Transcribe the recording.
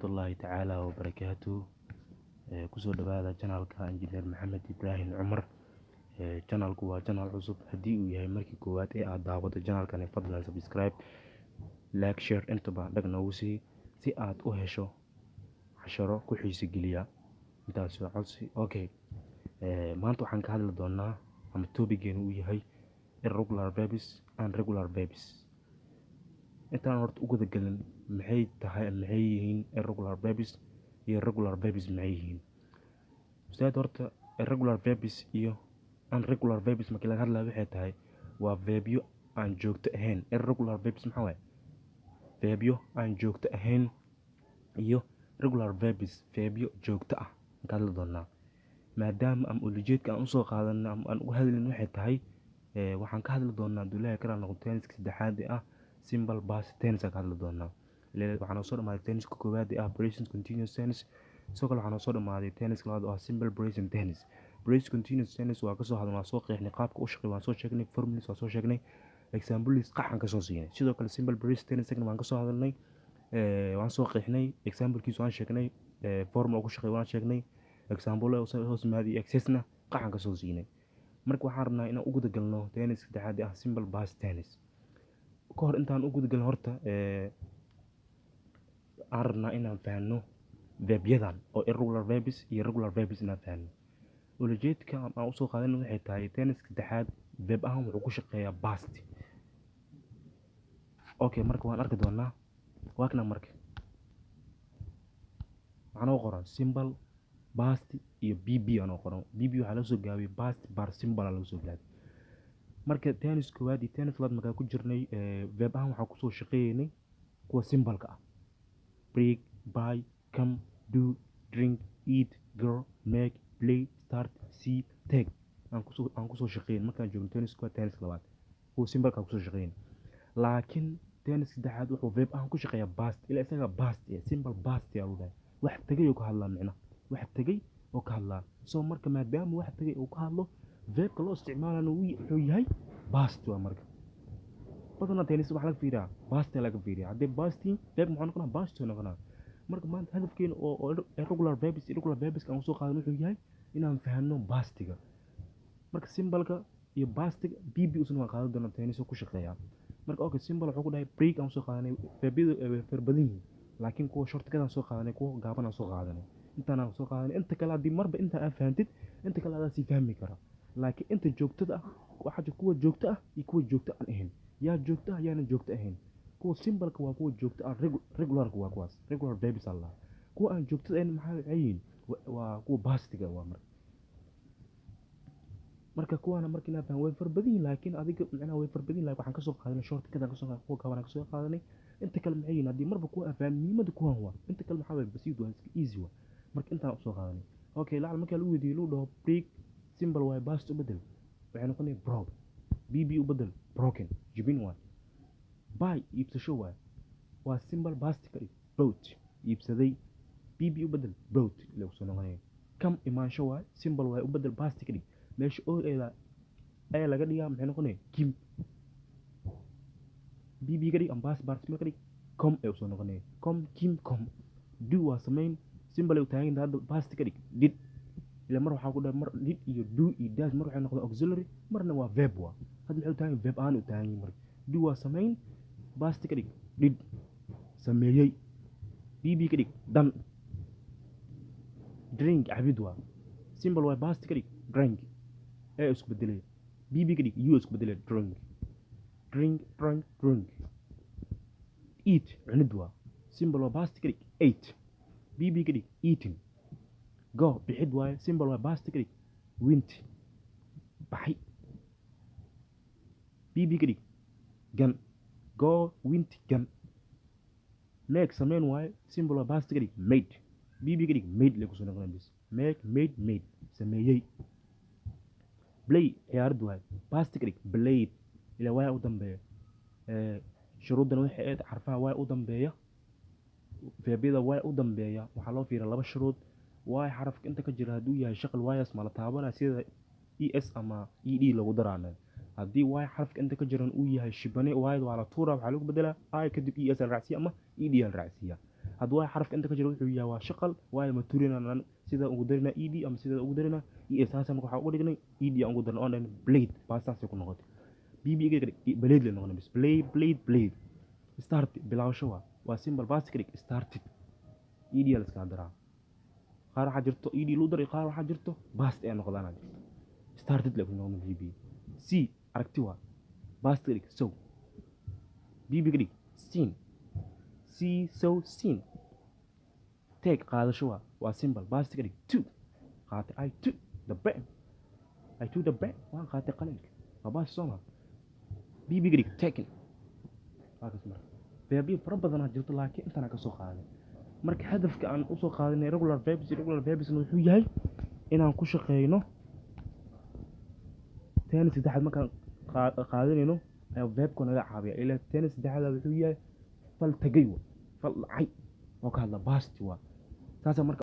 waraxmatullaahi tacaala wabarakaatu. Kusoo dhawaada channelka Engineer Maxamed Ibraahim Cumar. Channelku waa channel cusub. Haddii uu yahay markii koowaad ee aad daawato channelkani, fadlan subscribe, like, share intaba dhag noogu sii si aad u hesho casharo ku xiisi geliya. Intaas waa codsi. Okay. Maanta waxaan ka hadli doonaa ama topic-geenu uu yahay irregular verbs and regular verbs. intaan horta u guda galin maxay yihiin irregular verbs iyo regular verbs maxay yihiin. Ustaad horta irregular verbs iyo unregular verbs markii laga hadlayo waxay tahay waa verbyo aan joogto ahayn. Irregular verbs maxaa waaye? Verbyo aan joogto ahayn iyo regular verbs verbyo joogto ah ka hadli doonaa. Maadaama am ujeedka aan usoo qaadanay ama aan uga hadlin waxay tahay waxaan ka hadli doonaa duulaha kala noqon tenniska saddexaad ah simple past tense ka hadli doonaa. Waxaan soo dhamaaday tenniska koowaad ah present continuous tense. Sidoo kale waxaan soo dhamaaday tenniska labaad oo simple present tense. Present continuous tense waa ka soo hadalnaa soo qeexnay qaabka u shaqeeyo, waan soo sheegnay formulas, waan soo sheegnay examples qaxan ka soo siinay. Sidoo kale simple present tense waan ka soo hadalnay waan soo qeexnay example-kiisa waan sheegnay formula ku shaqeeyo waan sheegnay example hoos maadi accessna qaxan ka soo siinay. Marka waxaan rabnaa inaan u guda galno tenniska saddexaad ah simple past tense. Ka hor intaan u guda galno horta aan rabnaa inaan fahanno verbyadan oo irregular verbs iyo regular verbs inaan fahanno. Ujeedka aan usoo qaadanay waxay tahay tenniska saddexaad verb ahaan wuxuu ku shaqeeyaa past. Okay, marka waan arki doonaa waakna marka waxaan qoran simple past iyo bb aan qoran. bb waxaa laga soo gaabiyay past participle laga soo gaabiyay. marka tennis koowaad iyo tennis labaad markaa ku jirnay verb ahaan waxaa kusoo shaqeeynay kuwa simple-ka ah. Break, buy, come, do, drink, eat, go, make, play, start, see, take. aan kusoo shaqeyn markaan joogno tennis koowaad tennis labaad kuwa simple-ka kusoo shaqeyn. Laakiin tennis saddexaad wuxuu verb ahaan ku shaqeeyaa past. Ilaa isaga past simple past yaa lagu wax tagay oo ka hadlaa micna wax tagay oo ka hadlaa. So marka maadaama wax tagay oo ka hadlo verbka loo isticmaalana wuxuu yahay past. waa marka badanaa tennis wax laga fiiriyaa past laga fiiriyaa. haddii past verb maxaa noqonaa past noqonaa. marka maanta hadafkeena oo irregular verbs irregular verbs aan soo qaadan wuxuu yahay inaan fahanno pastiga. marka simple-ka iyo pastiga bb usna waan qaadan doonaa tennis ku shaqeeyaa. marka okay simple wuxuu ku dhahay break aan soo qaadanay verbyada verbadan laakiin kuwa shortcut aan soo qaadanay kuwa gaaban aan soo qaadanay. intaan aan soo qaadanay inta kale haddii marba inta aad fahantid inta kale aad si fahmi kara. laakiin inta joogtada ah waxa jira kuwa joogto ah iyo kuwa joogto aan ahayn. yaa joogto ah yaana joogto ahayn. kuwa simple-ka waa kuwa joogto ah. regular-ka waa kuwaas regular verbs Allah. kuwa aan joogto ahayn maxay yihiin waa kuwa pastiga waa marka kuwana markii la fahmo way farbadin laakiin adiga macnaha way farbadin laakiin waxaan ka soo qaadanay shortcut aan ka soo qaadanay kuwa gaaban aan ka soo qaadanay. inta kale maxay yihiin haddii marba kuwa afaan muhiimada kuwan waa inta kale maxaa way basiid waa iska easy waa marka intaan soo qaadanay. okay laal marka lagu weydiiyo loo dhaho break simple way past u bedel waxay noqonay broke. bb u bedel broken jibin waa. buy iibsasho waa simple past ka bought iibsaday. bb u bedel bought ila soo noqonay. come imaansho waa simple way u bedel past ka dhig meesha oo ay laga dhigaa maxay noqonay kim. bb ka dhig am past participle ka dhig come ay soo noqonay come kim come. do waa samayn simple ay u taagan tahay past ka dhig did. ila mar waxaa ku dhahay mar did iyo do iyo does mar waxay noqdaan auxiliary marna waa verb waa. hadda maxay u taagan verb aan u taagan mar do waa samayn past ka dhig did sameeyay. bb ka dhig done. drink cabid waa simple waa past ka dhig drink ay isku bedelay. bb ka dhig you isku bedelay drink drink drink drink. eat cunid waa simple waa past ka dhig ate. bb ka dhig eating. go bixid waaye simple waa past ka dhig went baxay. bb ka dhig gan go went gan. make samayn waaye simple waa past ka dhig made. bb ka dhig made la ku soo noqonay bis make made made sameeyay. play ciyaarad waaye past ka dhig played ila waa u dambeeya. shuruudan waxay aad xarfaha waa u dambeeya verbyada waa u dambeeya waxaa loo fiiriyaa laba shuruud. waa xarafka inta ka jira haduu yahay shaqal waayas ma la taabanaa sida es ama ed lagu daraanay. haddii waa xarafka inta ka jiran uu yahay shibane waayad waa la tuuraa waxaa lagu bedelaa ay kadib es la raacsiya ama ed la raacsiya. hadduu waay xarafka inta ka jiro wuxuu yahay waa shaqal waayo ma turinaan sida ugu darina ed ama sida ugu darina saasa marka waxaa uga dhignay ed aan ugu darna on blade baastaasay ku noqotay bb blade la noqonay bis blade start bilaawasho waa simple baasti ka dhig started ed la iska daraa qaar waxaa jirto ed loo daray qaar waxaa jirto baasti ay noqdaan started la ku noqon bb c aragti waa baasti ka dhig so bb ka dhig seen see so seen take qaadasho waa simple baasti ka dhig to qaatay I took the pen waan qaatay qalinka waa baasti soo maa bb ka dhig taken waa kas marka verbiyo fara badanaa jirto laakiin intaan ka soo qaaday marka hadafka aan u soo qaadanay regular verbs wuxuu yahay inaan ku shaqeyno tani saddexaad markaan qaadanayno verbku naga caawiya ilaa tani saddexaad wuxuu yahay fal tagay fal dhacay oo ka hadla past saasa marka